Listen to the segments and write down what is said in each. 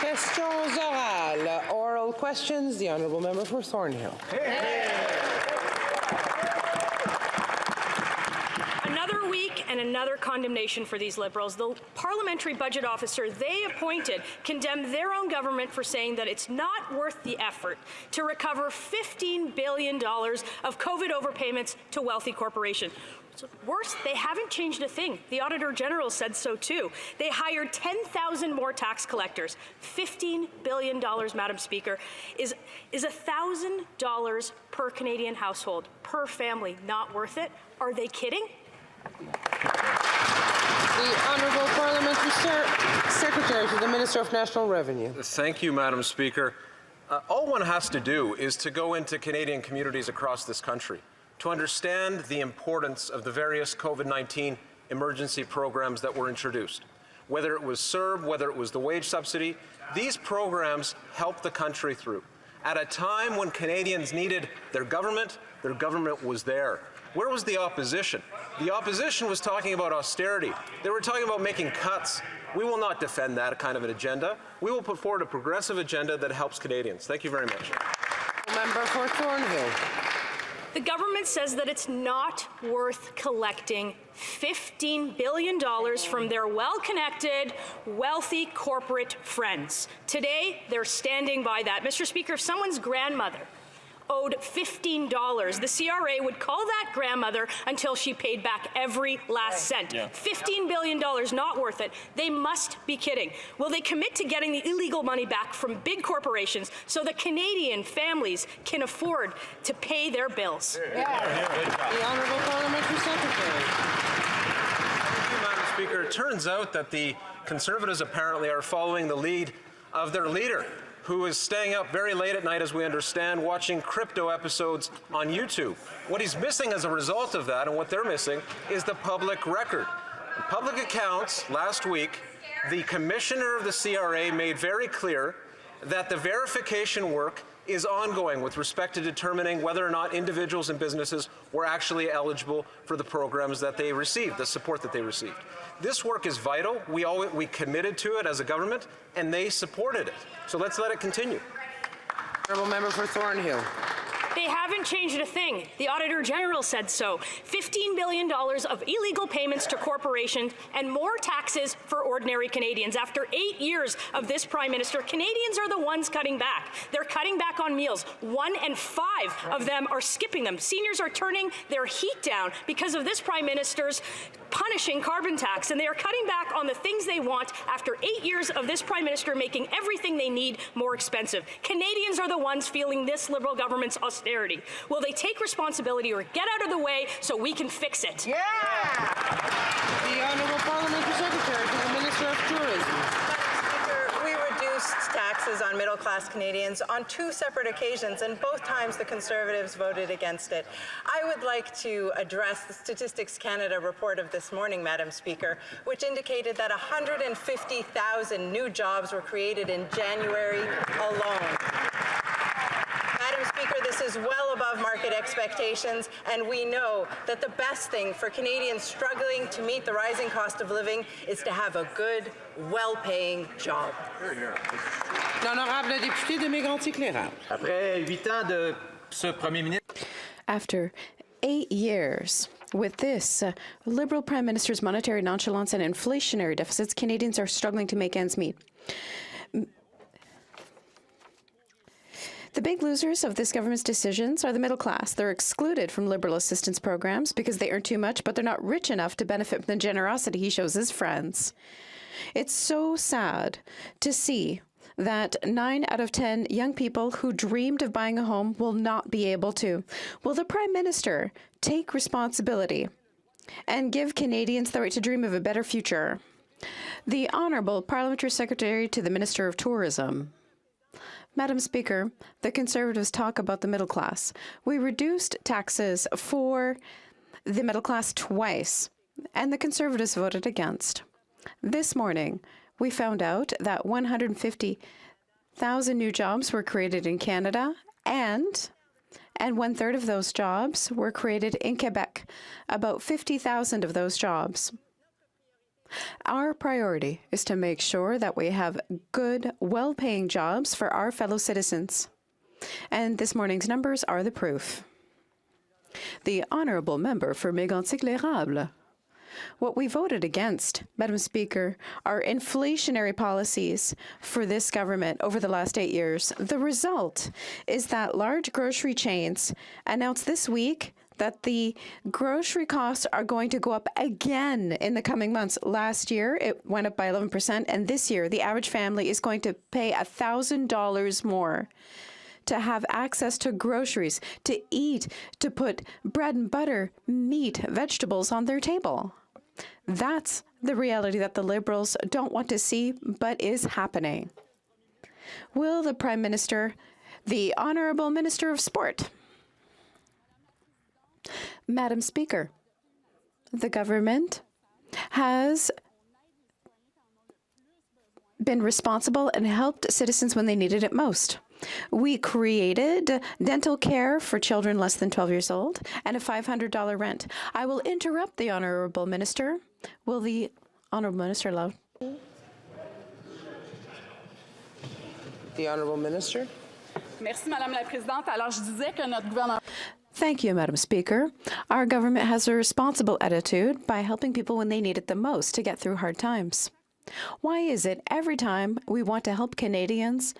Questions orales. Oral questions. The honourable member for Thornhill. Another week and another condemnation for these Liberals. The parliamentary budget officer they appointed condemned their own government for saying that it's not worth the effort to recover $15 billion of COVID overpayments to wealthy corporations. Worse, they haven't changed a thing. The Auditor General said so too. They hired 10,000 more tax collectors. $15 billion, Madam Speaker, is $1,000 per Canadian household, per family. Not worth it? Are they kidding? The Honourable Parliamentary Secretary to the Minister of National Revenue. Thank you, Madam Speaker. All one has to do is to go into Canadian communities across this country to understand the importance of the various COVID-19 emergency programs that were introduced. Whether it was CERB, whether it was the wage subsidy, these programs helped the country through. At a time when Canadians needed their government was there. Where was the opposition? The opposition was talking about austerity. They were talking about making cuts. We will not defend that kind of an agenda. We will put forward a progressive agenda that helps Canadians. Thank you very much. Member for Thornhill. The government says that it's not worth collecting $15 billion from their well-connected, wealthy corporate friends. Today, they're standing by that. Mr. Speaker, if someone's grandmother owed $15, the CRA would call that grandmother until she paid back every last cent. Yeah. $15 billion, not worth it. They must be kidding. Will they commit to getting the illegal money back from big corporations so that Canadian families can afford to pay their bills? The Honourable Parliamentary Secretary. Thank you, Madam Speaker. It turns out that the Conservatives apparently are following the lead of their leader, who is staying up very late at night, as we understand, watching crypto episodes on YouTube. What he's missing as a result of that, and what they're missing, is the public record. In public accounts last week, the commissioner of the CRA made very clear that the verification work is ongoing with respect to determining whether or not individuals and businesses were actually eligible for the programs that they received, the support that they received. This work is vital. We committed to it as a government, and they supported it. So let's let it continue. Honourable member for Thornhill. They haven't changed a thing. The Auditor General said so. $15 billion of illegal payments to corporations and more taxes for ordinary Canadians. After 8 years of this Prime Minister, Canadians are the ones cutting back. They're cutting back on meals. 1 in 5 of them are skipping them. Seniors are turning their heat down because of this Prime Minister's punishing carbon tax, and they are cutting back on the things they want after 8 years of this Prime Minister making everything they need more expensive. Canadians are the ones feeling this Liberal government's austerity. Will they take responsibility or get out of the way so we can fix it? The Honourable Parliamentary Secretary to the Minister of Tourism. We reduced taxes on middle-class Canadians on 2 separate occasions, and both times the Conservatives voted against it. I would like to address the Statistics Canada report of this morning, Madam Speaker, which indicated that 150,000 new jobs were created in January alone. Madam Speaker, this is well above market expectations, and we know that the best thing for Canadians struggling to meet the rising cost of living is to have a good, well-paying job. L'honorable député de Mégantic-Lérable. Après 8 ans de ce Premier ministre. After 8 years with this Liberal Prime Minister's monetary nonchalance and inflationary deficits, Canadians are struggling to make ends meet. The big losers of this government's decisions are the middle class. They're excluded from Liberal assistance programs because they earn too much, but they're not rich enough to benefit from the generosity he shows his friends. It's so sad to see that 9 out of 10 young people who dreamed of buying a home will not be able to. Will the Prime Minister take responsibility and give Canadians the right to dream of a better future? The Honourable Parliamentary Secretary to the Minister of Tourism. Madam Speaker, the Conservatives talk about the middle class. We reduced taxes for the middle class twice, and the Conservatives voted against. This morning, we found out that 150,000 new jobs were created in Canada, and 1/3 of those jobs were created in Quebec, about 50,000 of those jobs. Our priority is to make sure that we have good, well-paying jobs for our fellow citizens. And this morning's numbers are the proof. The honourable member for Mégantic-l'Érable. What we voted against, Madam Speaker, are inflationary policies for this government over the last 8 years. The result is that large grocery chains announced this week that the grocery costs are going to go up again in the coming months. Last year, it went up by 11%, and this year, the average family is going to pay $1,000 more to have access to groceries, to eat, to put bread and butter, meat, vegetables on their table. That's the reality that the Liberals don't want to see, but is happening. Will the Prime Minister, the Honourable Minister of Sport? Madam Speaker, the government has been responsible and helped citizens when they needed it most. We created dental care for children less than 12 years old and a $500 rent. I will interrupt the Honourable Minister. Will the Honourable Minister allow? The Honourable Minister. Merci, Madame la Présidente. Alors, je disais que notre gouvernement... Thank you, Madam Speaker. Our government has a responsible attitude by helping people when they need it the most to get through hard times. Why is it every time we want to help Canadians,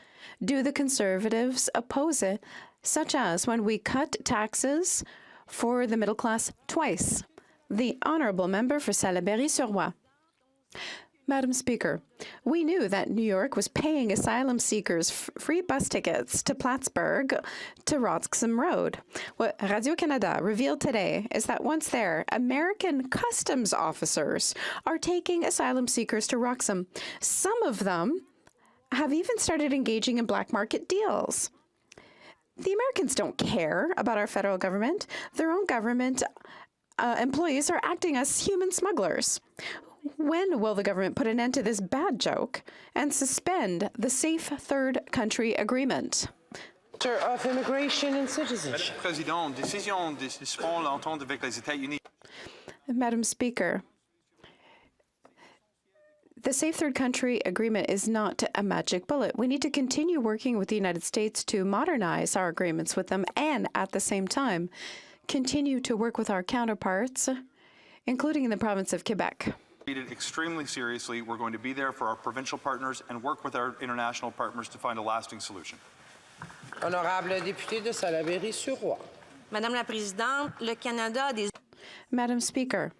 do the Conservatives oppose it, such as when we cut taxes for the middle class twice? The Honourable Member for Salaberry-sur-Roi. Madam Speaker, we knew that New York was paying asylum seekers free bus tickets to Plattsburgh to Roxham Road. What Radio-Canada revealed today is that once there, American customs officers are taking asylum seekers to Roxham. Some of them have even started engaging in black market deals. The Americans don't care about our federal government. Their own government employees are acting as human smugglers. When will the government put an end to this bad joke and suspend the Safe Third Country Agreement? Minister of Immigration and Citizenship. Madame la Présidente, décision de suspendre l'entente avec les États-Unis. Madam Speaker, the Safe Third Country Agreement is not a magic bullet. We need to continue working with the United States to modernize our agreements with them and, at the same time, continue to work with our counterparts, including in the province of Quebec. Treated extremely seriously. We're going to be there for our provincial partners and work with our international partners to find a lasting solution. Honorable député de Salaberry-sur-Roi. Madame la Présidente, le Canada a des... Madam Speaker,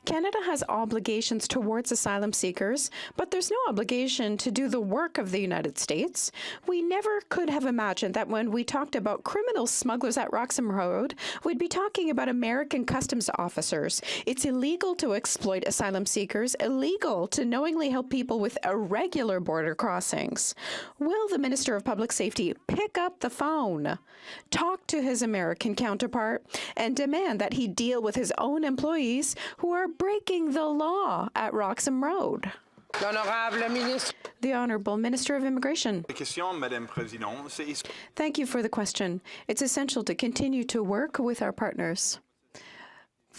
Canada has obligations towards asylum seekers, but there's no obligation to do the work of the United States. We never could have imagined that when we talked about criminal smugglers at Roxham Road, we'd be talking about American customs officers. It's illegal to exploit asylum seekers, illegal to knowingly help people with irregular border crossings. Will the Minister of Public Safety pick up the phone, talk to his American counterpart, and demand that he deal with his own employees who are breaking the law at Roxham Road? The Honourable Minister of Immigration. Thank you for the question. It's essential to continue to work with our partners.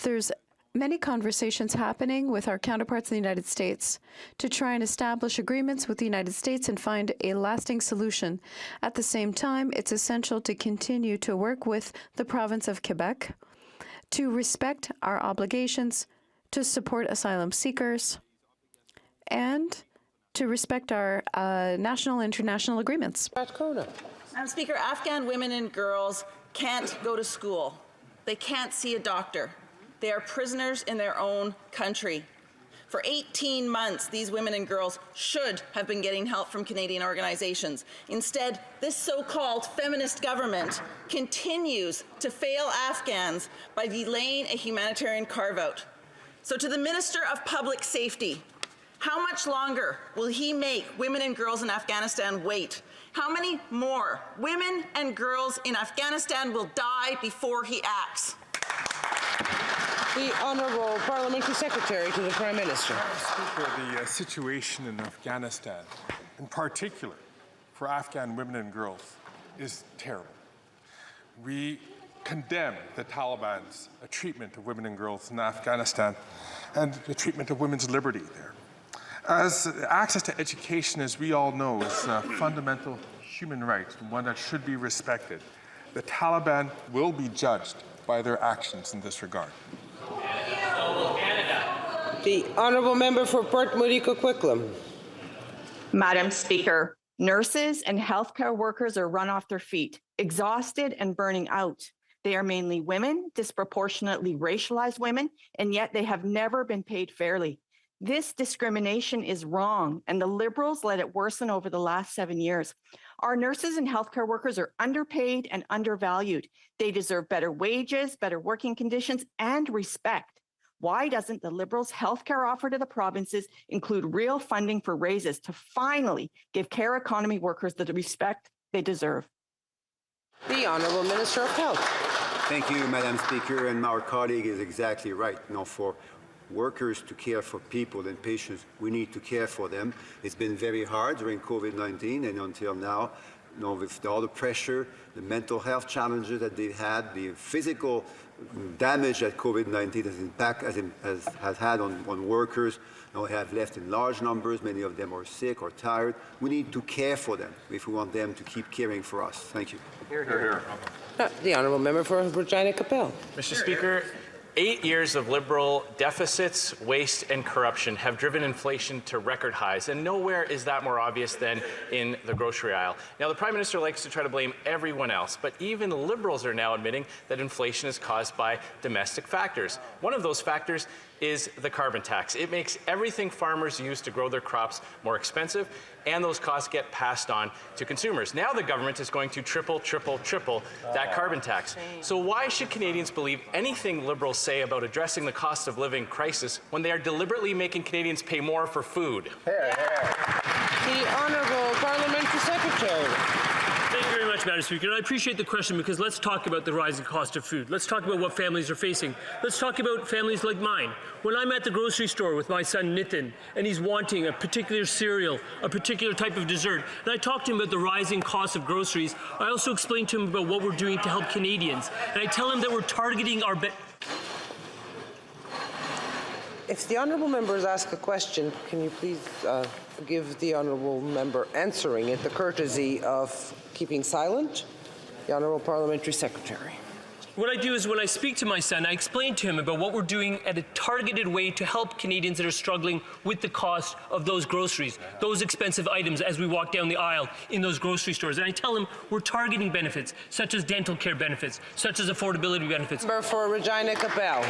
There's many conversations happening with our counterparts in the United States to try and establish agreements with the United States and find a lasting solution. At the same time, it's essential to continue to work with the province of Quebec to respect our obligations, to support asylum seekers, and to respect our national and international agreements. Madam Speaker, Afghan women and girls can't go to school. They can't see a doctor. They are prisoners in their own country. For 18 months, these women and girls should have been getting help from Canadian organizations. Instead, this so-called feminist government continues to fail Afghans by delaying a humanitarian carve-out. So to the Minister of Public Safety, how much longer will he make women and girls in Afghanistan wait? How many more women and girls in Afghanistan will die before he acts? The Honourable Parliamentary Secretary to the Prime Minister. Speaker, the situation in Afghanistan, in particular for Afghan women and girls, is terrible. We condemn the Taliban's treatment of women and girls in Afghanistan. and the treatment of women's liberty there. As access to education, as we all know, is a fundamental human right, and one that should be respected. The Taliban will be judged by their actions in this regard. The honourable member for Port Moody Coquitlam. Madam Speaker, nurses and healthcare workers are run off their feet, exhausted and burning out. They are mainly women, disproportionately racialized women, and yet they have never been paid fairly. This discrimination is wrong, and the Liberals let it worsen over the last 7 years. Our nurses and healthcare workers are underpaid and undervalued. They deserve better wages, better working conditions, and respect. Why doesn't the Liberals' healthcare offer to the provinces include real funding for raises to finally give care economy workers the respect they deserve? The Honourable Minister of Health. Thank you, Madam Speaker, and our colleague is exactly right. For workers to care for people and patients, we need to care for them. It's been very hard during COVID-19 and until now, with all the pressure, the mental health challenges that they've had, the physical damage that COVID-19 has had on workers. They have left in large numbers. Many of them are sick or tired. We need to care for them if we want them to keep caring for us. Thank you. Hear, hear. The honourable member for Regina Capel. Mr. Speaker, 8 years of Liberal deficits, waste, and corruption have driven inflation to record highs, and nowhere is that more obvious than in the grocery aisle. Now, the Prime Minister likes to try to blame everyone else, but even the Liberals are now admitting that inflation is caused by domestic factors. One of those factors is the carbon tax. It makes everything farmers use to grow their crops more expensive, and those costs get passed on to consumers. Now the government is going to triple that carbon tax. So why should Canadians believe anything Liberals say about addressing the cost of living crisis when they are deliberately making Canadians pay more for food? The Honourable Parliamentary Secretary. Thank you very much, Madam Speaker. And I appreciate the question because let's talk about the rising cost of food. Let's talk about what families are facing. Let's talk about families like mine. When I'm at the grocery store with my son Nitin and he's wanting a particular cereal, a particular type of dessert, and I talk to him about the rising cost of groceries, I also explain to him about what we're doing to help Canadians. And I tell him that we're targeting our... If the honourable members ask a question, can you please give the honourable member answering it the courtesy of keeping silent? The Honourable Parliamentary Secretary. What I do is when I speak to my son, I explain to him about what we're doing at a targeted way to help Canadians that are struggling with the cost of those groceries, those expensive items as we walk down the aisle in those grocery stores. And I tell him we're targeting benefits, such as dental care benefits, such as affordability benefits. Member for Regina Capel.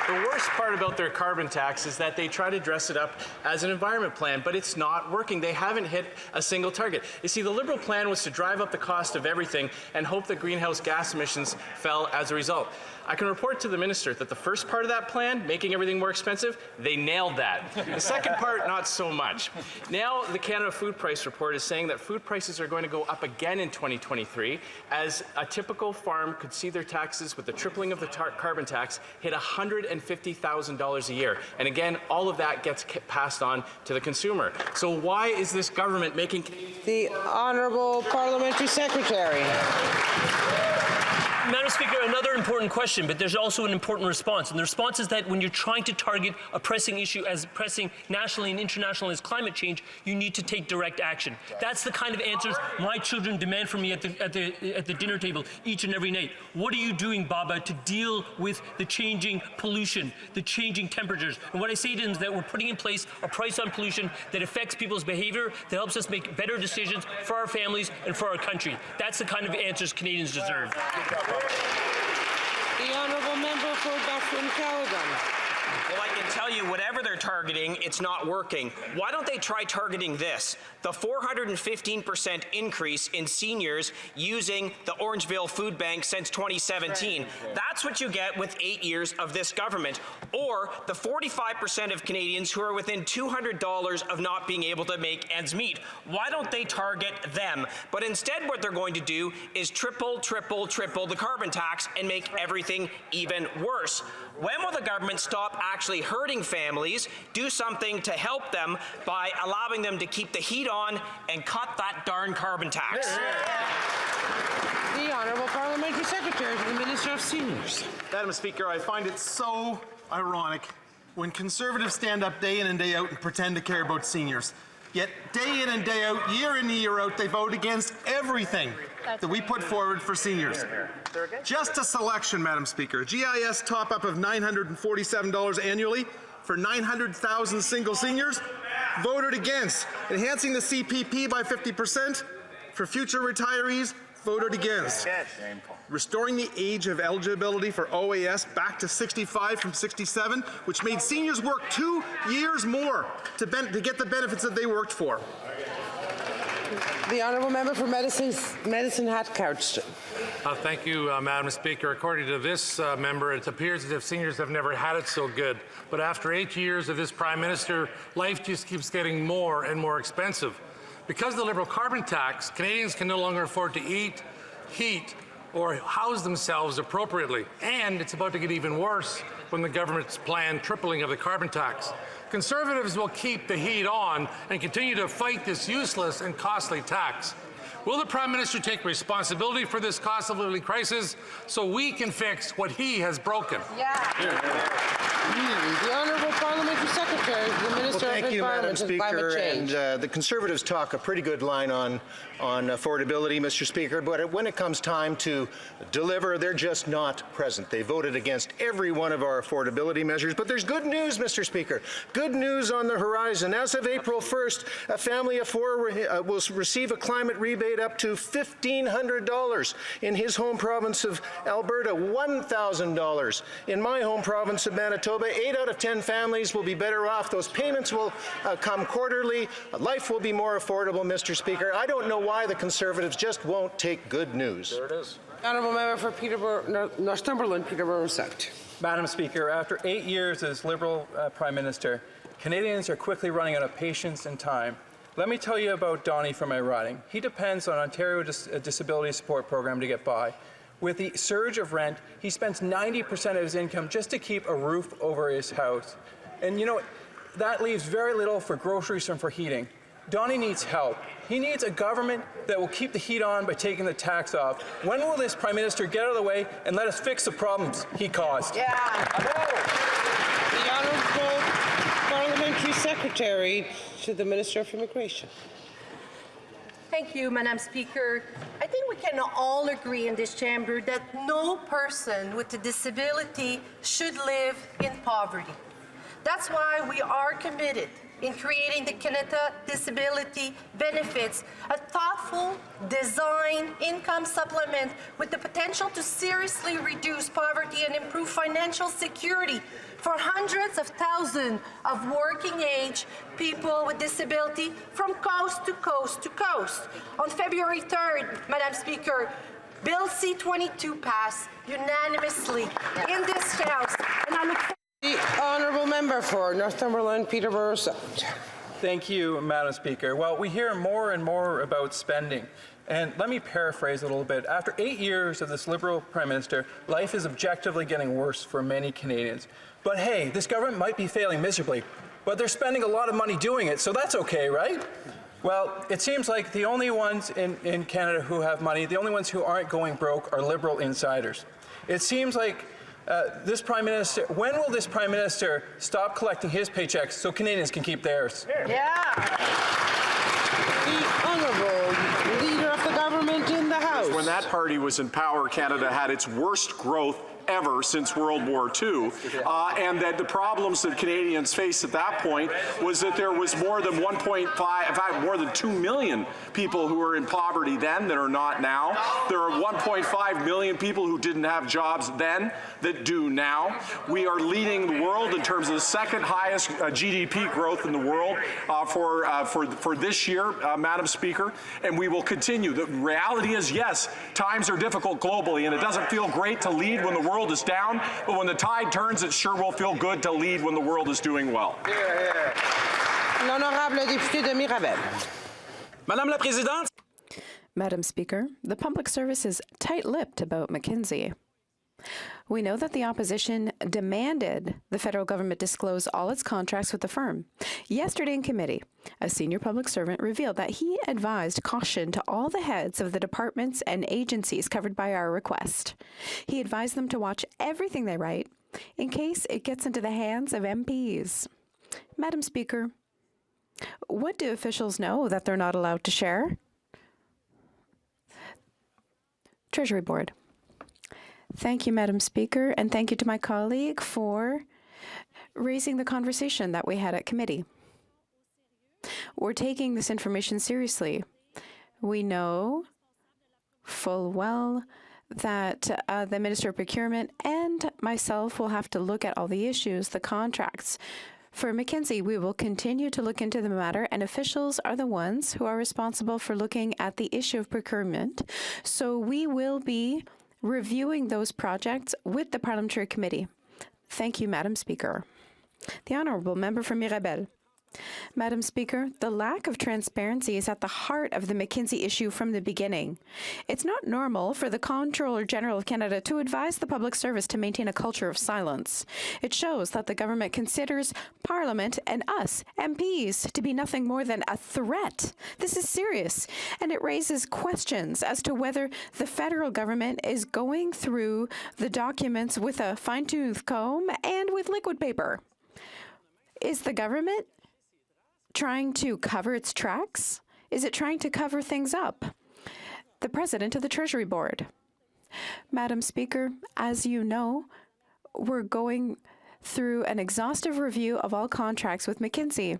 The worst part about their carbon tax is that they try to dress it up as an environment plan, but it's not working. They haven't hit a single target. You see, the Liberal plan was to drive up the cost of everything and hope that greenhouse gas emissions fell as a result. I can report to the minister that the first part of that plan, making everything more expensive, they nailed that. The second part, not so much. Now, the Canada Food Price Report is saying that food prices are going to go up again in 2023, as a typical farm could see their taxes with the tripling of the carbon tax hit $150,000 a year. And again, all of that gets passed on to the consumer. So why is this government making... The Honourable Parliamentary Secretary. Madam Speaker, another important question, but there's also an important response. And the response is that when you're trying to target a pressing issue as pressing nationally and internationally as climate change, you need to take direct action. That's the kind of answers my children demand from me at the dinner table each and every night. What are you doing, Baba, to deal with the changing pollution, the changing temperatures? And what I say to them is that we're putting in place a price on pollution that affects people's behavior, that helps us make better decisions for our families and for our country. That's the kind of answers Canadians deserve. The honourable member for Dufferin-Caledon. Well, I can tell you, whatever they're targeting, it's not working. Why don't they try targeting this? The 415% increase in seniors using the Orangeville Food Bank since 2017. That's what you get with 8 years of this government. Or the 45% of Canadians who are within $200 of not being able to make ends meet. Why don't they target them? But instead what they're going to do is triple the carbon tax and make everything even worse. When will the government stop actually hurting families, do something to help them by allowing them to keep the heat on and cut that darn carbon tax? The Honourable Parliamentary Secretary to the Minister of Seniors. Madam Speaker, I find it so ironic when Conservatives stand up day in and day out and pretend to care about seniors. Yet day in and day out, year in and year out, they vote against everything that we put forward for seniors. Just a selection, Madam Speaker. GIS top-up of $947 annually for 900,000 single seniors, voted against. Enhancing the CPP by 50% for future retirees, voted against. Restoring the age of eligibility for OAS back to 65 from 67, which made seniors work 2 years more to get the benefits that they worked for. The Honourable Member for Medicine Hat Couchton. Thank you, Madam Speaker. According to this member, it appears as if seniors have never had it so good. But after 8 years of this Prime Minister, life just keeps getting more and more expensive. Because of the Liberal carbon tax, Canadians can no longer afford to eat, heat, or house themselves appropriately. And it's about to get even worse when the government's planned tripling of the carbon tax. Conservatives will keep the heat on and continue to fight this useless and costly tax. Will the Prime Minister take responsibility for this cost of living crisis so we can fix what he has broken? The Honourable Parliamentary Secretary to the Minister of Environment and Climate Change. And the Conservatives talk a pretty good line on affordability, Mr. Speaker, but when it comes time to deliver, they're just not present. They voted against every one of our affordability measures. But there's good news, Mr. Speaker. Good news on the horizon. As of April 1st, a family of four will receive a climate rebate up to $1,500. In his home province of Alberta, $1,000. In my home province of Manitoba, 8 out of 10 families will be better off. Those payments will come quarterly. Life will be more affordable, Mr. Speaker. I don't know why the Conservatives just won't take good news. There it is. Honourable Member for Northumberland, Peterborough South. Madam Speaker, after 8 years as Liberal Prime Minister, Canadians are quickly running out of patience and time. Let me tell you about Donnie from my riding. He depends on Ontario Disability Support Program to get by. With the surge of rent, he spends 90% of his income just to keep a roof over his house. And you know, that leaves very little for groceries and for heating. Donnie needs help. He needs a government that will keep the heat on by taking the tax off. When will this Prime Minister get out of the way and let us fix the problems he caused? The Honourable Parliamentary Secretary to the Minister of Immigration. Thank you, Madam Speaker. I think we can all agree in this chamber that no person with a disability should live in poverty. That's why we are committed in creating the Canada Disability Benefits, a thoughtful design income supplement with the potential to seriously reduce poverty and improve financial security for hundreds of thousands of working-age people with disability from coast to coast to coast. On February 3rd, Madam Speaker, Bill C-22 passed unanimously in this House, and I look forward. The Honourable Member for Northumberland, Peterborough South. Thank you, Madam Speaker. Well, we hear more and more about spending. And let me paraphrase a little bit. After 8 years of this Liberal Prime Minister, life is objectively getting worse for many Canadians. But hey, this government might be failing miserably, but they're spending a lot of money doing it, so that's okay, right? Well, it seems like the only ones in Canada who have money, the only ones who aren't going broke are Liberal insiders. It seems like this Prime Minister, when will this Prime Minister stop collecting his paychecks so Canadians can keep theirs? The Honourable Leader of the Government in the House. When that party was in power, Canada had its worst growth ever since World War II, and that the problems that Canadians faced at that point was that there was more than 1.5, in fact, more than 2 million people who were in poverty then that are not now. There are 1.5 million people who didn't have jobs then that do now. We are leading the world in terms of the second highest GDP growth in the world for this year, Madam Speaker, and we will continue. The reality is, yes, times are difficult globally, and it doesn't feel great to lead when the world is down, but when the tide turns, it sure will feel good to lead when the world is doing well. L'honorable député de Mirabel. Madame la Présidente. Madam Speaker, the public service is tight-lipped about McKinsey. We know that the opposition demanded the federal government disclose all its contracts with the firm. Yesterday in committee, a senior public servant revealed that he advised caution to all the heads of the departments and agencies covered by our request. He advised them to watch everything they write in case it gets into the hands of MPs. Madam Speaker, what do officials know that they're not allowed to share? Treasury Board. Thank you, Madam Speaker, and thank you to my colleague for raising the conversation that we had at committee. We're taking this information seriously. We know full well that the Minister of Procurement and myself will have to look at all the issues, the contracts. For McKinsey, we will continue to look into the matter, and officials are the ones who are responsible for looking at the issue of procurement. So we will be reviewing those projects with the Parliamentary Committee. Thank you, Madam Speaker. The Honourable Member for Mirabel. Madam Speaker, the lack of transparency is at the heart of the McKinsey issue from the beginning. It's not normal for the Comptroller General of Canada to advise the public service to maintain a culture of silence. It shows that the government considers Parliament and us, MPs, to be nothing more than a threat. This is serious, and it raises questions as to whether the federal government is going through the documents with a fine-tooth comb and with liquid paper. Is the government trying to cover its tracks? Is it trying to cover things up? The President of the Treasury Board. Madam Speaker, as you know, we're going through an exhaustive review of all contracts with McKinsey.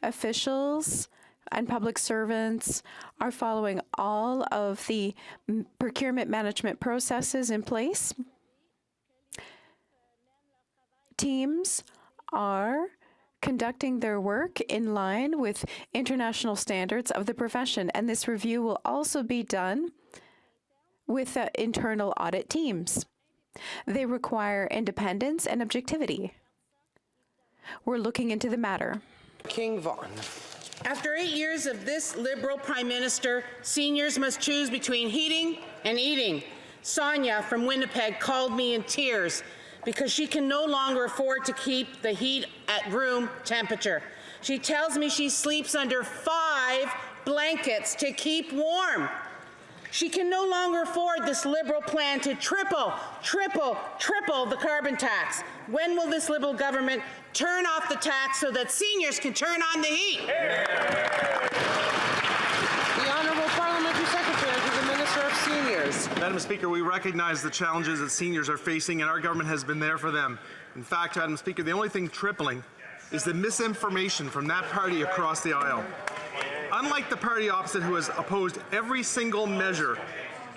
Officials and public servants are following all of the procurement management processes in place. Teams are conducting their work in line with international standards of the profession, and this review will also be done with internal audit teams. They require independence and objectivity. We're looking into the matter. King Vaughan. After 8 years of this Liberal Prime Minister, seniors must choose between heating and eating. Sonia from Winnipeg called me in tears because she can no longer afford to keep the heat at room temperature. She tells me she sleeps under 5 blankets to keep warm. She can no longer afford this Liberal plan to triple the carbon tax. When will this Liberal government turn off the tax so that seniors can turn on the heat? The Honourable Parliamentary Secretary to the Minister of Seniors. Madam Speaker, we recognize the challenges that seniors are facing, and our government has been there for them. In fact, Madam Speaker, the only thing tripling is the misinformation from that party across the aisle. Unlike the party opposite, who has opposed every single measure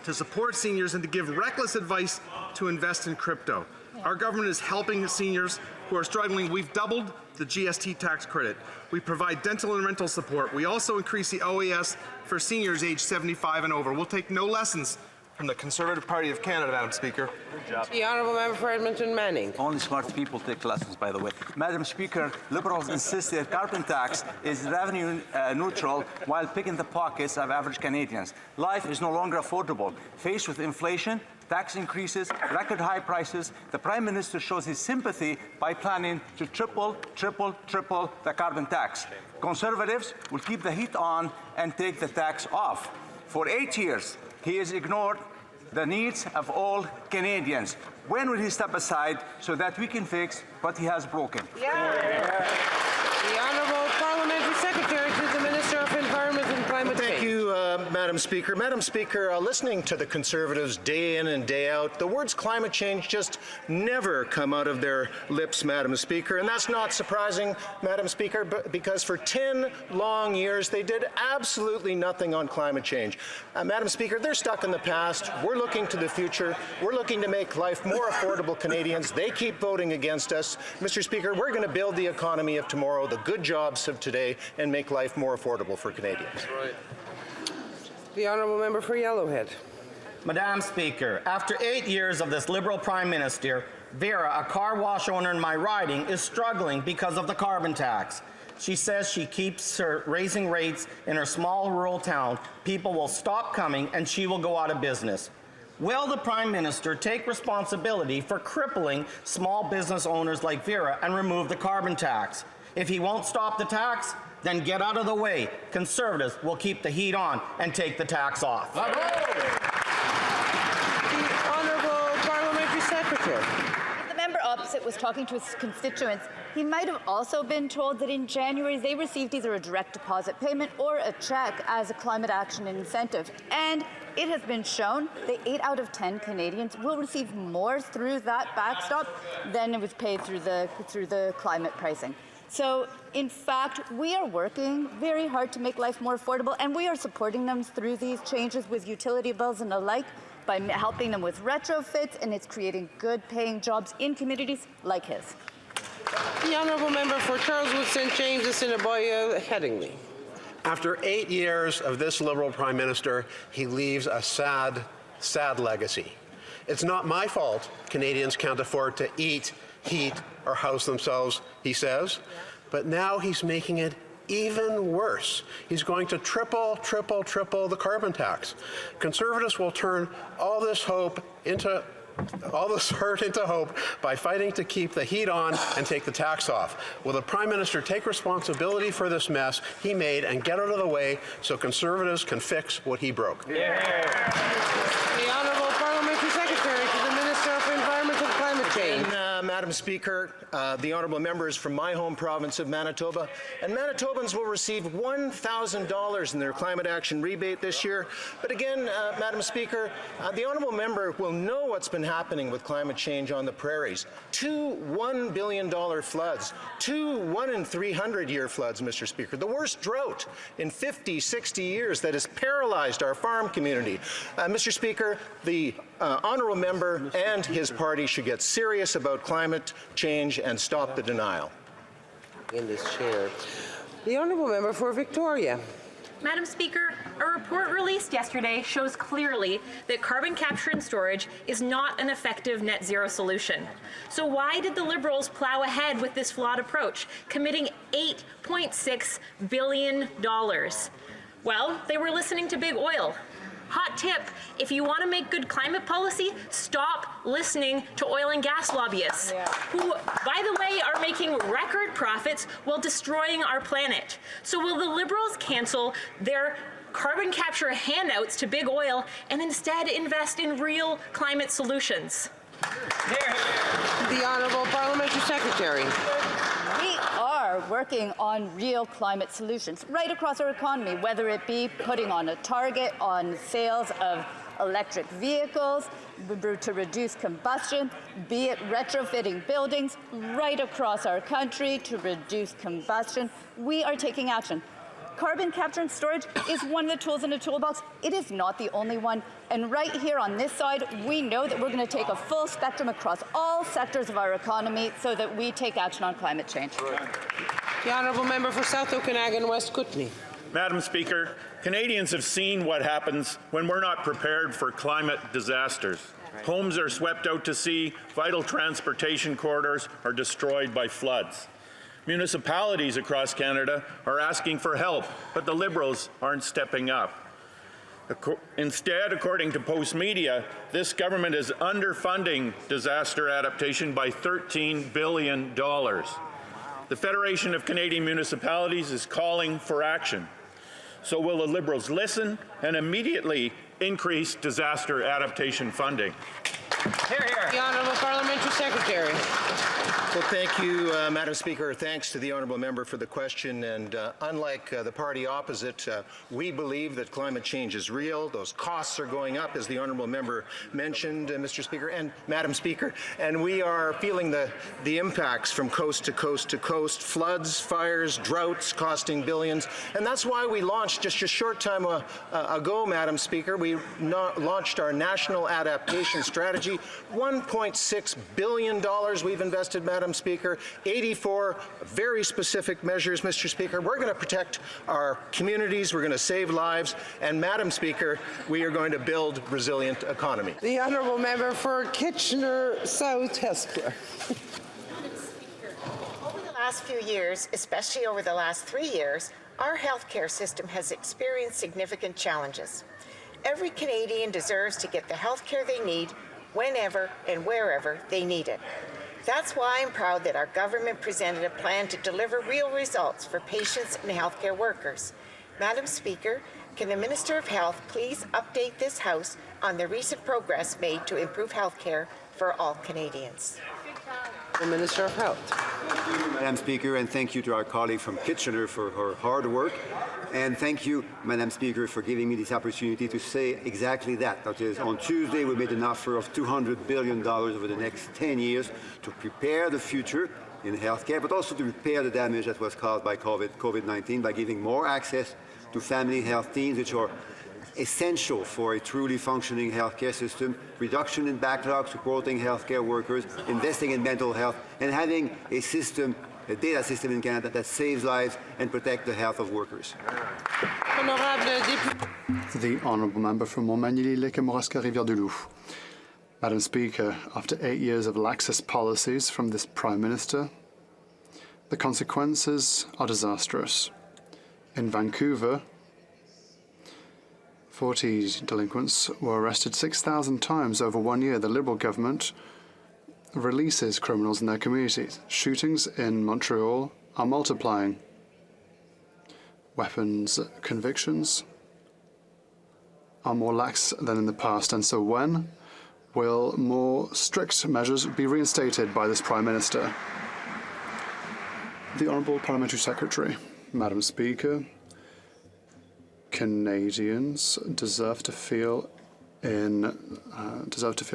to support seniors and to give reckless advice to invest in crypto, our government is helping seniors who are struggling. We've doubled the GST tax credit. We provide dental and rental support. We also increase the OAS for seniors aged 75 and over. We'll take no lessons from the Conservative Party of Canada, Madam Speaker. Good job. The Honourable Member for Edmonton Manning. Only smart people take lessons, by the way. Madam Speaker, Liberals insist that carbon tax is revenue neutral while picking the pockets of average Canadians. Life is no longer affordable. Faced with inflation, tax increases, record high prices, the Prime Minister shows his sympathy by planning to triple the carbon tax. Conservatives will keep the heat on and take the tax off. For 8 years, he has ignored the needs of all Canadians. When will he step aside so that we can fix what he has broken? Yeah. The Honourable Parliamentary Secretary to the Minister of Environment and Climate Change. Thank you, Madam Speaker. Madam Speaker, listening to the Conservatives day in and day out, the words climate change just never come out of their lips, Madam Speaker. And that's not surprising, Madam Speaker, because for 10 long years they did absolutely nothing on climate change. Madam Speaker, they're stuck in the past. We're looking to the future. We're looking to make life more affordable Canadians. They keep voting against us. Mr. Speaker, we're going to build the economy of tomorrow, the good jobs of today, and make life more affordable for Canadians. Right. The Honourable Member for Yellowhead. Madam Speaker, after 8 years of this Liberal Prime Minister, Vera, a car wash owner in my riding, is struggling because of the carbon tax. She says she keeps raising rates in her small rural town. People will stop coming and she will go out of business. Will the Prime Minister take responsibility for crippling small business owners like Vera and remove the carbon tax? If he won't stop the tax, then get out of the way. Conservatives will keep the heat on and take the tax off. The Honourable Parliamentary Secretary. If the member opposite was talking to his constituents, he might have also been told that in January they received either a direct deposit payment or a check as a climate action incentive. And it has been shown that 8 out of 10 Canadians will receive more through that backstop than it was paid through the climate pricing. So, in fact, we are working very hard to make life more affordable, and we are supporting them through these changes with utility bills and the like by helping them with retrofits, and it's creating good-paying jobs in communities like his. The Honourable Member for Charleswood St. James Assiniboia Headingley. After 8 years of this Liberal Prime Minister, he leaves a sad, sad legacy. It's not my fault Canadians can't afford to eat, heat, or house themselves, he says, but now he's making it even worse. He's going to triple the carbon tax. Conservatives will turn all this hurt into hope by fighting to keep the heat on and take the tax off. Will the Prime Minister take responsibility for this mess he made and get out of the way so Conservatives can fix what he broke? Yeah. The Honourable Parliamentary Secretary to the Minister for Environment and Climate Change. Madam Speaker, the honourable members from my home province of Manitoba, and Manitobans will receive $1,000 in their climate action rebate this year. But again, Madam Speaker, the honourable member will know what's been happening with climate change on the prairies. 2 $1 billion floods, 2 1 in 300-year floods, Mr. Speaker. The worst drought in 50, 60 years that has paralyzed our farm community. Mr. Speaker, the honourable member and his party should get serious about climate change and stop the denial. In this chair. The Honourable Member for Victoria. Madam Speaker, a report released yesterday shows clearly that carbon capture and storage is not an effective net zero solution. So why did the Liberals plow ahead with this flawed approach, committing $8.6 billion? Well, they were listening to big oil. Hot tip, if you want to make good climate policy, stop listening to oil and gas lobbyists, who, by the way, are making record profits while destroying our planet. So will the Liberals cancel their carbon capture handouts to big oil and instead invest in real climate solutions? The Honourable Parliamentary Secretary. We are working on real climate solutions right across our economy, whether it be putting on a target on sales of electric vehicles to reduce combustion, be it retrofitting buildings right across our country to reduce combustion. We are taking action. Carbon capture and storage is one of the tools in the toolbox. It is not the only one. And right here on this side, we know that we're going to take a full spectrum across all sectors of our economy so that we take action on climate change. The Honourable Member for South Okanagan West Kootenay. Madam Speaker, Canadians have seen what happens when we're not prepared for climate disasters. Homes are swept out to sea, vital transportation corridors are destroyed by floods. Municipalities across Canada are asking for help, but the Liberals aren't stepping up. Instead, according to Postmedia, this government is underfunding disaster adaptation by $13 billion. The Federation of Canadian Municipalities is calling for action. So will the Liberals listen and immediately increase disaster adaptation funding? Hear, hear. The Honourable Parliamentary Secretary. Well, thank you, Madam Speaker. Thanks to the honourable member for the question. And unlike the party opposite, we believe that climate change is real. Those costs are going up, as the honourable member mentioned, Mr. Speaker and Madam Speaker. And we are feeling the impacts from coast to coast to coast: floods, fires, droughts costing billions. And that's why we launched just a short time ago, Madam Speaker, we launched our National Adaptation Strategy. $1.6 billion we've invested, Madam Speaker, 84 very specific measures, Mr. Speaker. We're going to protect our communities, we're going to save lives, and Madam Speaker, we are going to build resilient economy. The Honourable Member for Kitchener South Hespeler. Over the last few years, especially over the last 3 years, our healthcare system has experienced significant challenges. Every Canadian deserves to get the health care they need whenever and wherever they need it. That's why I'm proud that our government presented a plan to deliver real results for patients and healthcare workers. Madam Speaker, can the Minister of Health please update this House on the recent progress made to improve healthcare for all Canadians? The Minister of Health. Thank you, Madam Speaker, and thank you to our colleague from Kitchener for her hard work. And thank you, Madam Speaker, for giving me this opportunity to say exactly that. That is, on Tuesday, we made an offer of $200 billion over the next 10 years to prepare the future in healthcare, but also to repair the damage that was caused by COVID-19 by giving more access to family health teams, which are essential for a truly functioning healthcare system, reduction in backlog, supporting healthcare workers, investing in mental health, and having a system, a data system in Canada that saves lives and protects the health of workers. The Honourable Member from Montmagny-Lès-Kamouraska-Rivière-du-Loup. Madam Speaker, after 8 years of laxist policies from this Prime Minister, the consequences are disastrous. In Vancouver, 40 delinquents were arrested 6,000 times over 1 year. The Liberal government releases criminals in their communities. Shootings in Montreal are multiplying. Weapons convictions are more lax than in the past. And so when will more strict measures be reinstated by this Prime Minister? The Honourable Parliamentary Secretary. Madam Speaker, Canadians deserve to feel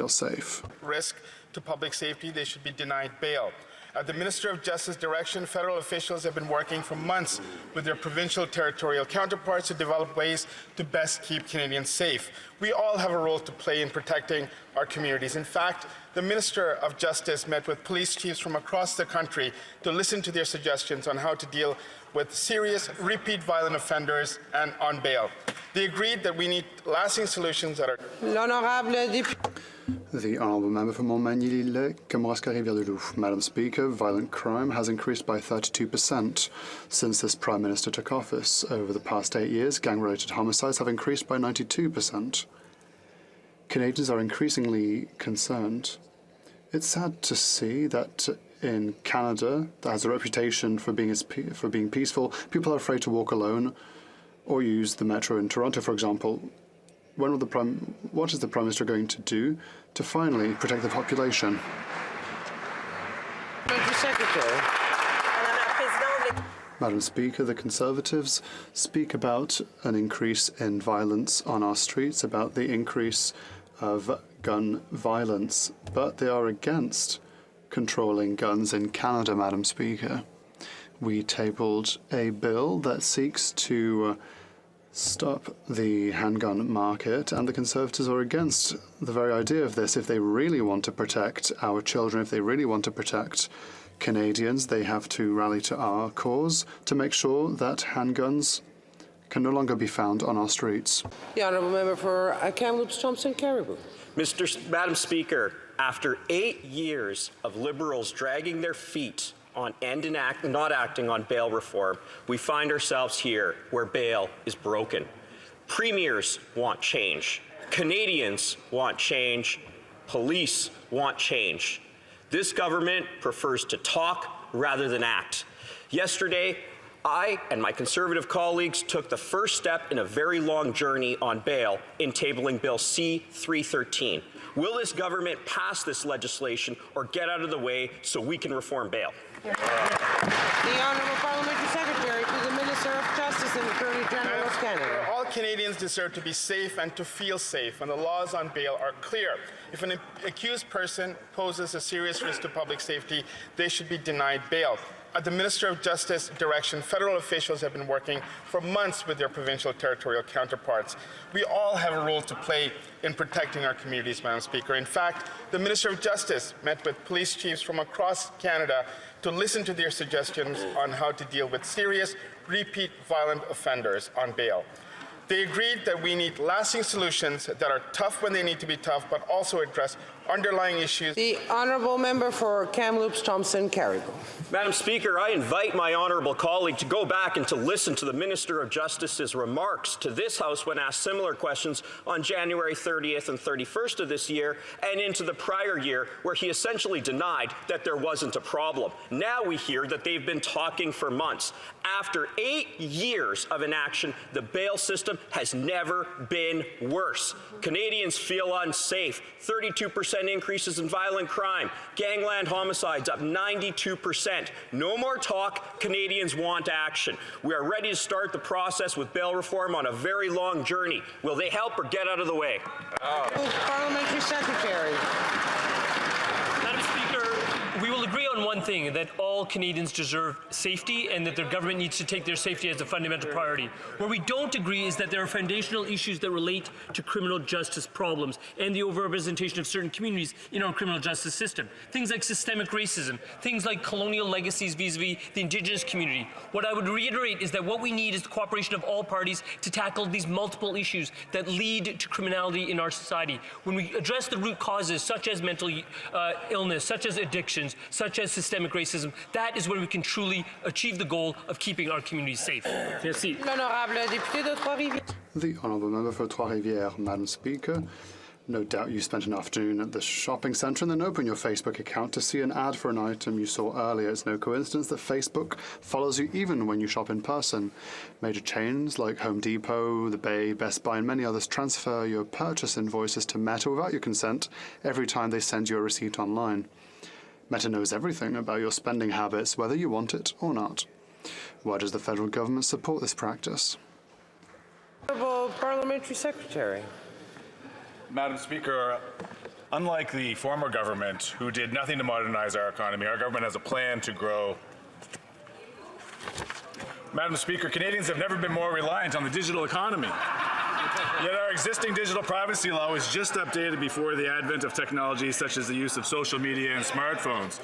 safe. Risk to public safety, they should be denied bail. At the Minister of Justice direction, federal officials have been working for months with their provincial territorial counterparts to develop ways to best keep Canadians safe. We all have a role to play in protecting our communities. In fact, the Minister of Justice met with police chiefs from across the country to listen to their suggestions on how to deal with serious repeat violent offenders and on bail. They agreed that we need lasting solutions that are... The Honourable Member for Montmagny-Lès-Kamouraska-Rivière-du-Loup. Madam Speaker, violent crime has increased by 32% since this Prime Minister took office. Over the past 8 years, gang-related homicides have increased by 92%. Canadians are increasingly concerned. It's sad to see that in Canada, that has a reputation for being peaceful, people are afraid to walk alone or use the metro in Toronto, for example. What is the Prime Minister going to do to finally protect the population? Secretary. Madam Speaker, the Conservatives speak about an increase in violence on our streets, about the increase of gun violence, but they are against controlling guns in Canada, Madam Speaker. We tabled a bill that seeks to stop the handgun market, and the Conservatives are against the very idea of this. If they really want to protect our children, if they really want to protect Canadians, they have to rally to our cause to make sure that handguns can no longer be found on our streets. The Honourable Member for Kamloops Thompson Caribou. Madam Speaker, after 8 years of Liberals dragging their feet on not acting on bail reform, we find ourselves here where bail is broken. Premiers want change. Canadians want change. Police want change. This government prefers to talk rather than act. Yesterday, I and my Conservative colleagues took the first step in a very long journey on bail in tabling Bill C-313. Will this government pass this legislation or get out of the way so we can reform bail? The Honourable Parliamentary Secretary to the Minister of Justice and Attorney General of Canada. All Canadians deserve to be safe and to feel safe, and the laws on bail are clear. If an accused person poses a serious risk to public safety, they should be denied bail. At the Minister of Justice direction, federal officials have been working for months with their provincial territorial counterparts. We all have a role to play in protecting our communities, Madam Speaker. In fact, the Minister of Justice met with police chiefs from across Canada to listen to their suggestions on how to deal with serious, repeat violent offenders on bail. They agreed that we need lasting solutions that are tough when they need to be tough, but also address underlying issues. The honourable member for Kamloops Thompson Carrigal. Madam Speaker, I invite my honourable colleague to go back and to listen to the Minister of Justice's remarks to this House when asked similar questions on January 30th and 31st of this year and into the prior year, where he essentially denied that there wasn't a problem. Now we hear that they've been talking for months. After 8 years of inaction, the bail system has never been worse. Canadians feel unsafe. 32% increases in violent crime. Gangland homicides up 92%. No more talk. Canadians want action. We are ready to start the process with bail reform on a very long journey. Will they help or get out of the way? Parliamentary Secretary. Madam Speaker, we will agree on one thing, that all Canadians deserve safety and that their government needs to take their safety as a fundamental priority. Where we don't agree is that there are foundational issues that relate to criminal justice problems and the overrepresentation of certain communities in our criminal justice system. Things like systemic racism, things like colonial legacies vis-a-vis the Indigenous community. What I would reiterate is that what we need is the cooperation of all parties to tackle these multiple issues that lead to criminality in our society. When we address the root causes, such as mental illness, such as addictions, such as systemic racism, that is where we can truly achieve the goal of keeping our communities safe. Merci. L'honorable député de Trois-Rivières. The honourable member for Trois-Rivières. Madam Speaker, no doubt you spent an afternoon at the shopping centre and then open your Facebook account to see an ad for an item you saw earlier. It's no coincidence that Facebook follows you even when you shop in person. Major chains like Home Depot, The Bay, Best Buy and many others transfer your purchase invoices to Meta without your consent every time they send you a receipt online. Meta knows everything about your spending habits, whether you want it or not. Why does the federal government support this practice? Honourable Parliamentary Secretary. Madam Speaker, unlike the former government, who did nothing to modernize our economy, our government has a plan to grow. Madam Speaker, Canadians have never been more reliant on the digital economy. Yet our existing digital privacy law was just updated before the advent of technologies such as the use of social media and smartphones.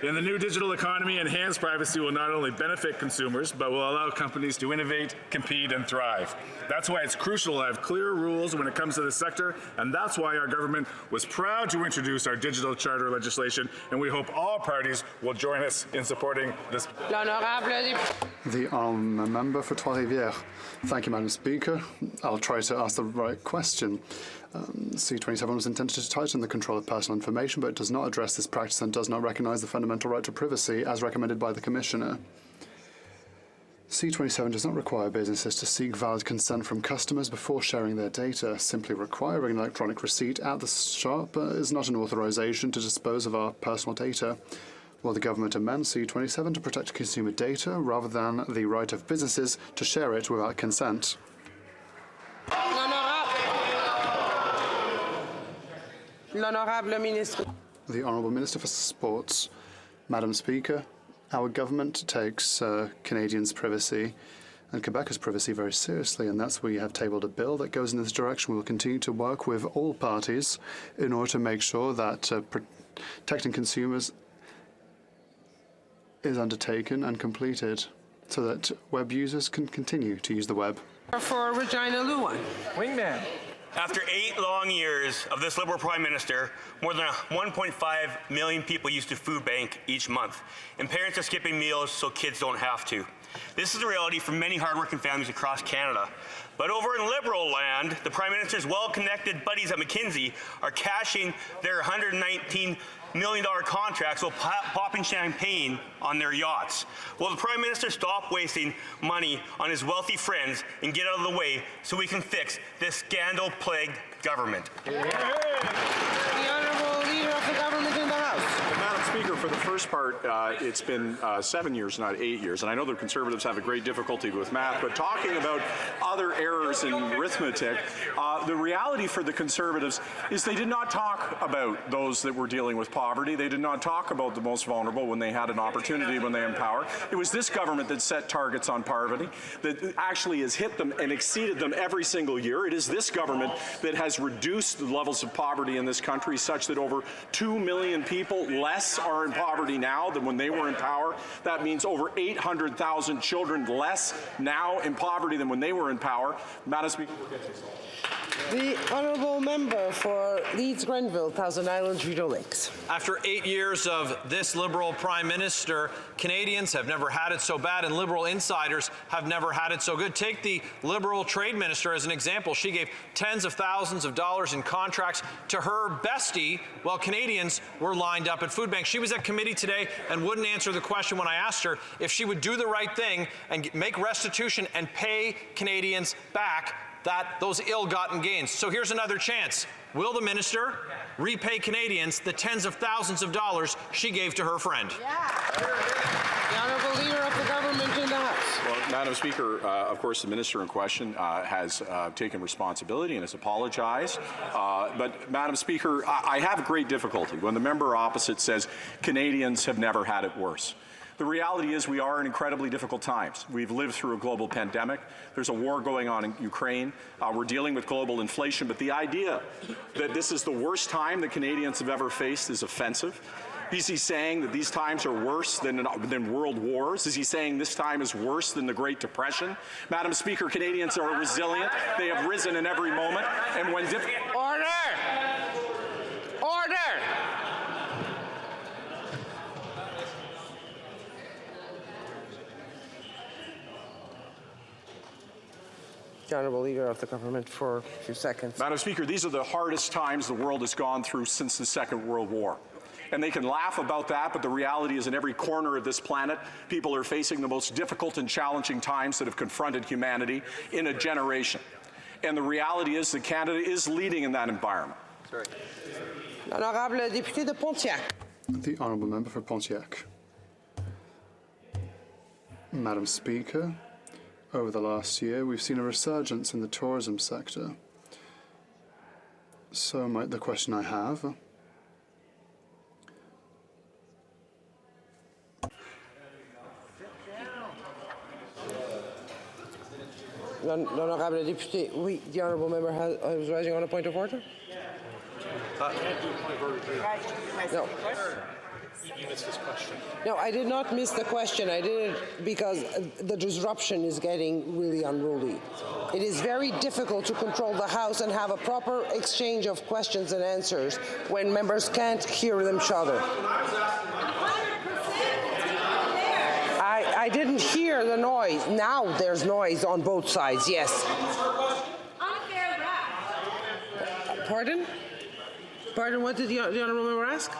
In the new digital economy, enhanced privacy will not only benefit consumers, but will allow companies to innovate, compete, and thrive. That's why it's crucial to have clear rules when it comes to this sector, and that's why our government was proud to introduce our digital charter legislation, and we hope all parties will join us in supporting this. The honourable member for Trois-Rivières. Thank you, Madam Speaker. I'll try to ask the right question. C-27 was intended to tighten the control of personal information, but it does not address this practice and does not recognise the fundamental right to privacy as recommended by the Commissioner. C-27 does not require businesses to seek valid consent from customers before sharing their data. Simply requiring an electronic receipt at the shop is not an authorisation to dispose of our personal data. Will the government amend C-27 to protect consumer data rather than the right of businesses to share it without consent? L'honorable ministre. The Honourable Minister for Sports. Madam Speaker, our government takes Canadians' privacy and Quebecers' privacy very seriously, and that's why we have tabled a bill that goes in this direction. We will continue to work with all parties in order to make sure that protecting consumers is undertaken and completed so that web users can continue to use the web. For Regina Luan. Wingman. After 8 long years of this Liberal Prime Minister, more than 1.5 million people use the food bank each month, and parents are skipping meals so kids don't have to. This is the reality for many hardworking families across Canada. But over in Liberal land, the Prime Minister's well-connected buddies at McKinsey are cashing their $119 million contracts while popping champagne on their yachts. Will the Prime Minister stop wasting money on his wealthy friends and get out of the way so we can fix this scandal-plagued government? The Honourable Leader of the Government in the House. Madam Speaker, for the first part, it's been 7 years, not 8 years, and I know the Conservatives have a great difficulty with math, but talking about other errors in arithmetic, the reality for the Conservatives is they did not talk about those that were dealing with poverty. They did not talk about the most vulnerable when they had an opportunity, when they empower. It was this government that set targets on poverty, that actually has hit them and exceeded them every single year. It is this government that has reduced the levels of poverty in this country such that over 2 million people less are in poverty now than when they were in power. That means over 800,000 children less now in poverty than when they were in power. Madam Speaker, The honourable member for Leeds Grenville, Thousand Islands, Rideau Lakes. After 8 years of this Liberal Prime Minister, Canadians have never had it so bad and Liberal insiders have never had it so good. Take the Liberal Trade Minister as an example. She gave tens of thousands of dollars in contracts to her bestie while Canadians were lined up at food banks. She was at committee today and wouldn't answer the question when I asked her if she would do the right thing and make restitution and pay Canadians back those ill-gotten gains. So here's another chance. Will the minister repay Canadians the tens of thousands of dollars she gave to her friend? The honourable leader of the government in the House. Well, Madam Speaker, of course, the minister in question has taken responsibility and has apologized. But, Madam Speaker, I have great difficulty when the member opposite says Canadians have never had it worse. The reality is we are in incredibly difficult times. We've lived through a global pandemic. There's a war going on in Ukraine. We're dealing with global inflation. But the idea that this is the worst time that Canadians have ever faced is offensive. Is he saying that these times are worse than world wars? Is he saying this time is worse than the Great Depression? Madam Speaker, Canadians are resilient. They have risen in every moment. And when Order! Order! The honourable leader of the government for a few seconds. Madam Speaker, these are the hardest times the world has gone through since the Second World War. And they can laugh about that, but the reality is in every corner of this planet, people are facing the most difficult and challenging times that have confronted humanity in a generation. And the reality is that Canada is leading in that environment. Honourable député de Pontiac. The honourable member for Pontiac. Madam Speaker, over the last year, we've seen a resurgence in the tourism sector. So the question I have, L'honourable député, oui, the honourable member was rising on a point of order? No. You missed this question. No, I did not miss the question. I did it because the disruption is getting really unruly. It is very difficult to control the House and have a proper exchange of questions and answers when members can't hear each other. I didn't hear the noise. Now there's noise on both sides, yes. Pardon? Pardon, what did the honourable member ask?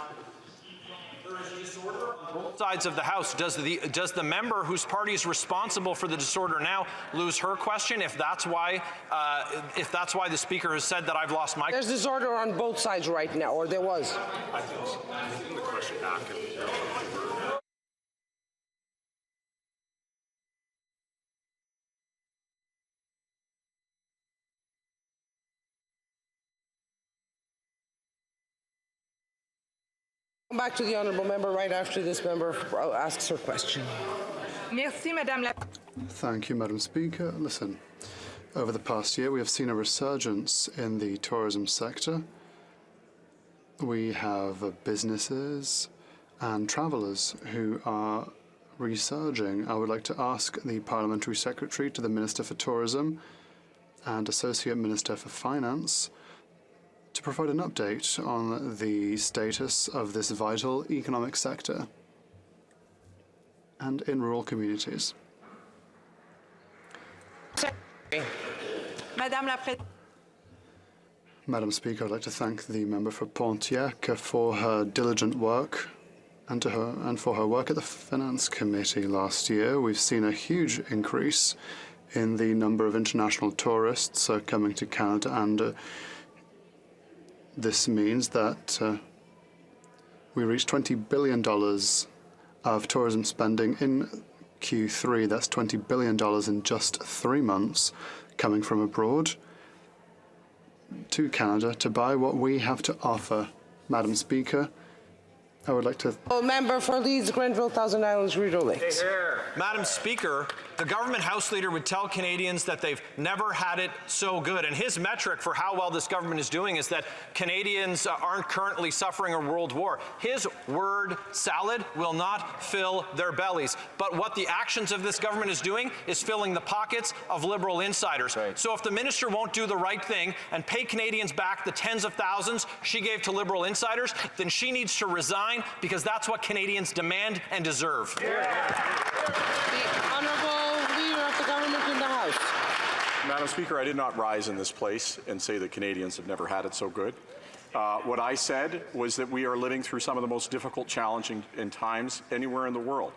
Both sides of the House. Does the member whose party is responsible for the disorder now lose her question if that's why the Speaker has said that I've lost my? There's disorder on both sides right now, or there was. I think the question back. Come back to the honourable member right after this member asks her question. Merci, Madame la. Thank you, Madam Speaker. Listen, over the past year, we have seen a resurgence in the tourism sector. We have businesses and travellers who are resurging. I would like to ask the Parliamentary Secretary to the Minister for Tourism and Associate Minister for Finance to provide an update on the status of this vital economic sector and in rural communities. Madam Speaker, I'd like to thank the member for Pontiac for her diligent work and for her work at the Finance Committee last year. We've seen a huge increase in the number of international tourists coming to Canada, and this means that we reached $20 billion of tourism spending in Q3. That's $20 billion in just 3 months coming from abroad to Canada to buy what we have to offer. Madam Speaker, I would like to... Member for Leeds, Grenville, Thousand Islands, Rideau Lakes. Madam Speaker, the government House Leader would tell Canadians that they've never had it so good. And his metric for how well this government is doing is that Canadians aren't currently suffering a world war. His word salad will not fill their bellies. But what the actions of this government is doing is filling the pockets of Liberal insiders. So if the minister won't do the right thing and pay Canadians back the tens of thousands she gave to Liberal insiders, then she needs to resign, because that's what Canadians demand and deserve. The Honourable Leader of the Government in the House. Madam Speaker, I did not rise in this place and say that Canadians have never had it so good. What I said was that we are living through some of the most difficult, challenging times anywhere in the world,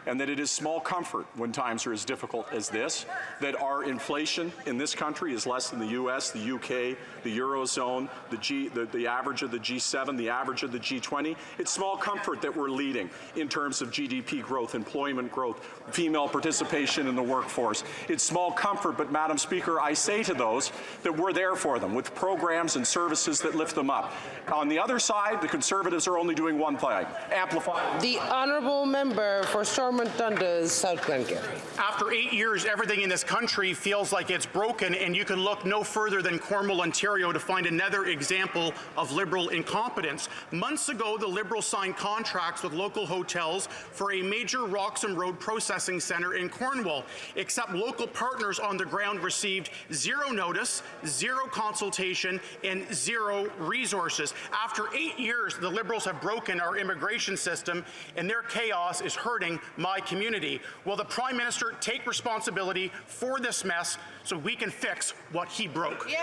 and that it is small comfort when times are as difficult as this, that our inflation in this country is less than the US, the UK, the Eurozone, the average of the G7, the average of the G20. It's small comfort that we're leading in terms of GDP growth, employment growth, female participation in the workforce. It's small comfort, but Madam Speaker, I say to those that we're there for them with programs and services that lift them up. On the other side, the Conservatives are only doing one thing, amplify. The Honourable Member for Stormont Dundas, South Glengarry. After 8 years, everything in this country feels like it's broken, and you can look no further than Cornwall, Ontario to find another example of Liberal incompetence. Months ago, the Liberals signed contracts with local hotels for a major Roxham Road processing centre in Cornwall, except local partners on the ground received zero notice, zero consultation, and zero resources. After 8 years, the Liberals have broken our immigration system, and their chaos is hurting my community. Will the Prime Minister take responsibility for this mess so we can fix what he broke? The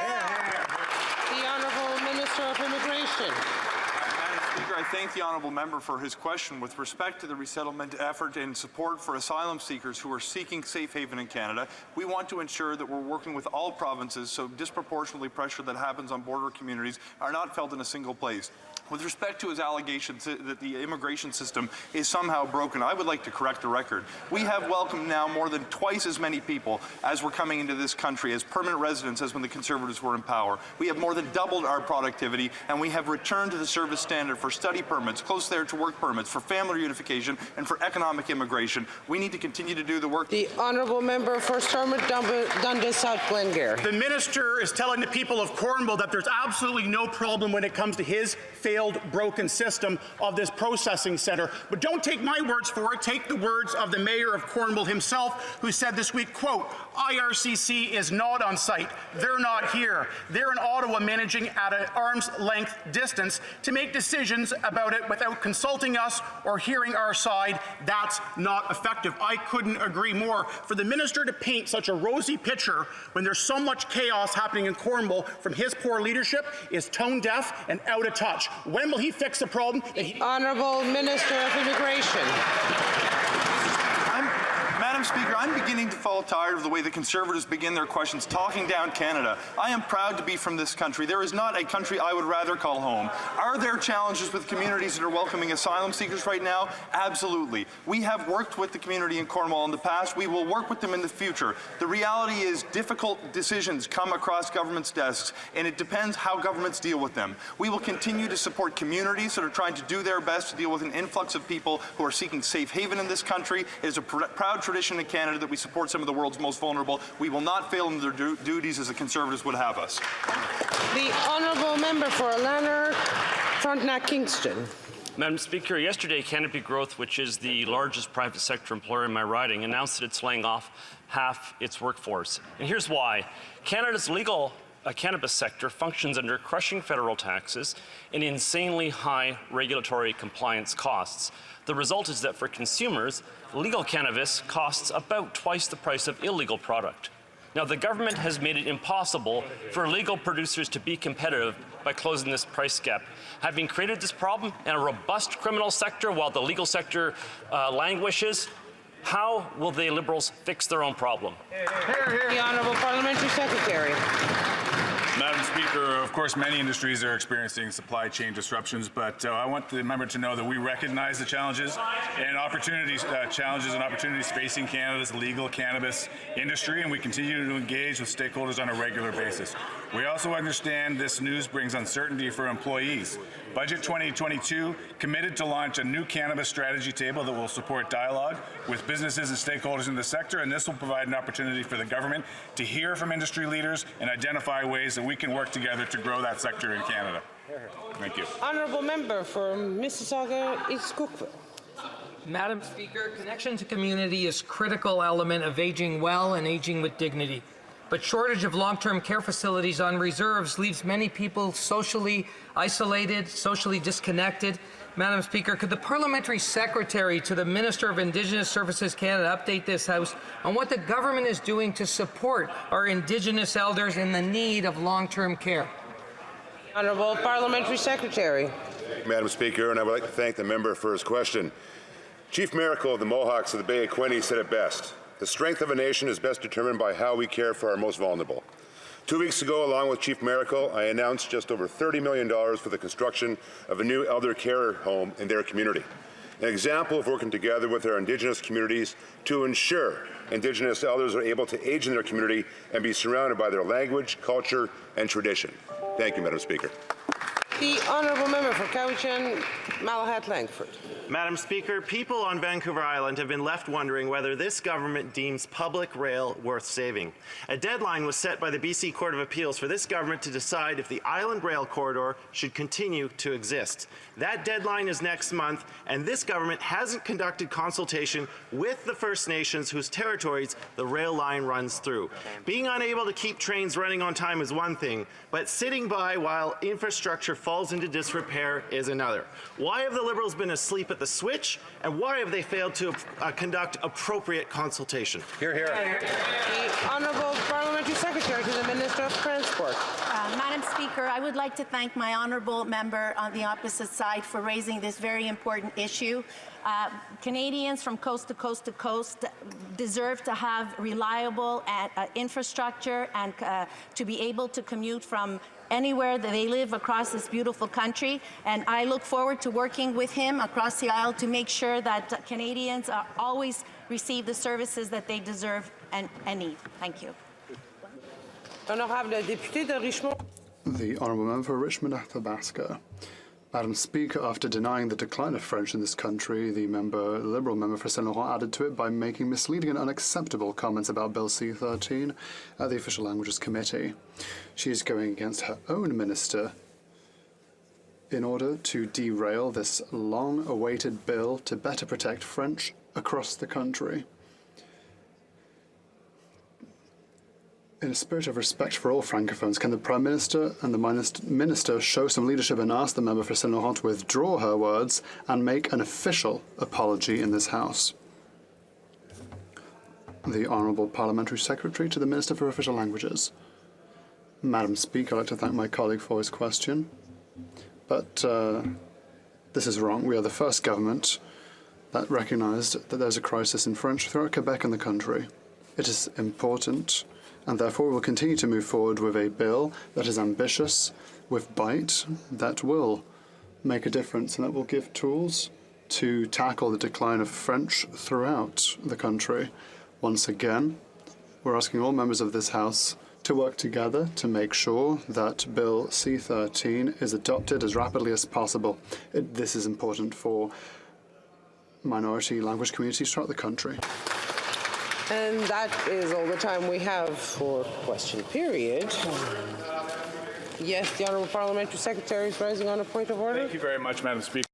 Honourable Minister of Immigration. Madam Speaker, I thank the honourable member for his question. With respect to the resettlement effort and support for asylum seekers who are seeking safe haven in Canada, we want to ensure that we're working with all provinces so disproportionately pressure that happens on border communities are not felt in a single place. With respect to his allegations that the immigration system is somehow broken, I would like to correct the record. We have welcomed now more than twice as many people as were coming into this country as permanent residents as when the Conservatives were in power. We have more than doubled our productivity, and we have returned to the service standard for study permits, close there to work permits, for family reunification, and for economic immigration. We need to continue to do the work. The Honourable Member for Stormont Dundas, South Glengarry. The minister is telling the people of Cornwall that there's absolutely no problem when it comes to his failed, broken system of this processing centre. But don't take my words for it. Take the words of the Mayor of Cornwall himself, who said this week, quote, IRCC is not on site. They're not here. They're in Ottawa managing at an arm's length distance to make decisions about it without consulting us or hearing our side. That's not effective. I couldn't agree more. For the minister to paint such a rosy picture when there's so much chaos happening in Cornwall from his poor leadership is tone deaf and out of touch. When will he fix the problem? Honourable Minister of Immigration. Madam Speaker, I'm beginning to fall tired of the way the Conservatives begin their questions talking down Canada. I am proud to be from this country. There is not a country I would rather call home. Are there challenges with communities that are welcoming asylum seekers right now? Absolutely. We have worked with the community in Cornwall in the past. We will work with them in the future. The reality is difficult decisions come across government's desks, and it depends how governments deal with them. We will continue to support communities that are trying to do their best to deal with an influx of people who are seeking safe haven in this country. It is a proud tradition in Canada that we support some of the world's most vulnerable. We will not fail in their duties as the Conservatives would have us. The Honourable Member for Lanark, Frontenac Kingston. Madam Speaker, yesterday Canopy Growth, which is the largest private sector employer in my riding, announced that it's laying off half its workforce. And here's why. Canada's legal cannabis sector functions under crushing federal taxes and insanely high regulatory compliance costs. The result is that for consumers, legal cannabis costs about twice the price of illegal product. Now, the government has made it impossible for legal producers to be competitive by closing this price gap. Having created this problem and a robust criminal sector while the legal sector languishes, how will the Liberals fix their own problem? The Honourable Parliamentary Secretary. Madam Speaker, of course, many industries are experiencing supply chain disruptions, but I want the member to know that we recognize the challenges and opportunities facing Canada's legal cannabis industry, and we continue to engage with stakeholders on a regular basis. We also understand this news brings uncertainty for employees. Budget 2022 committed to launch a new cannabis strategy table that will support dialogue with businesses and stakeholders in the sector, and this will provide an opportunity for the government to hear from industry leaders and identify ways that we can work together to grow that sector in Canada. Thank you. Honourable member for Mississauga East Cookville. Madam Speaker, connection to community is a critical element of aging well and aging with dignity. But shortage of long-term care facilities on reserves leaves many people socially isolated, socially disconnected. Madam Speaker, could the Parliamentary Secretary to the Minister of Indigenous Services Canada update this House on what the government is doing to support our Indigenous elders in the need of long-term care? Honourable Parliamentary Secretary. Madam Speaker, and I would like to thank the member for his question. Chief Miracle of the Mohawks of the Bay of Quinte said it best. The strength of a nation is best determined by how we care for our most vulnerable. 2 weeks ago, along with Chief Miracle, I announced just over $30 million for the construction of a new elder care home in their community. An example of working together with our Indigenous communities to ensure Indigenous elders are able to age in their community and be surrounded by their language, culture, and tradition. Thank you, Madam Speaker. The Honourable Member for Cowichan, Malahat Langford. Madam Speaker, people on Vancouver Island have been left wondering whether this government deems public rail worth saving. A deadline was set by the BC Court of Appeals for this government to decide if the Island Rail Corridor should continue to exist. That deadline is next month, and this government hasn't conducted consultation with the First Nations whose territories the rail line runs through. Being unable to keep trains running on time is one thing, but sitting by while infrastructure falls into disrepair is another. Why have the Liberals been asleep at the switch, and why have they failed to conduct appropriate consultation? Hear, hear. The Honourable Parliamentary Secretary to the Minister of Transport. Madam Speaker, I would like to thank my honourable member on the opposite side for raising this very important issue. Canadians from coast to coast to coast deserve to have reliable infrastructure and to be able to commute from anywhere that they live across this beautiful country, and I look forward to working with him across the aisle to make sure that Canadians always receive the services that they deserve and need. Thank you. Honourable Député de Richmond. The Honourable Member for Richmond-Athabasca. Madam Speaker, after denying the decline of French in this country, the Liberal member for Saint Laurent added to it by making misleading and unacceptable comments about Bill C-13 at the Official Languages Committee. She is going against her own minister in order to derail this long-awaited bill to better protect French across the country. In a spirit of respect for all Francophones, can the Prime Minister and the Minister show some leadership and ask the member for Saint Laurent to withdraw her words and make an official apology in this House? The Honourable Parliamentary Secretary to the Minister for Official Languages. Madam Speaker, I'd like to thank my colleague for his question, but this is wrong. We are the first government that recognised that there's a crisis in French throughout Quebec and the country. It is important, and therefore we will continue to move forward with a bill that is ambitious, with bite, that will make a difference and that will give tools to tackle the decline of French throughout the country. Once again, we're asking all members of this House to work together to make sure that Bill C-13 is adopted as rapidly as possible. This is important for minority language communities throughout the country. And that is all the time we have for question period. Yes, the Honourable Parliamentary Secretary is rising on a point of order. Thank you very much, Madam Speaker.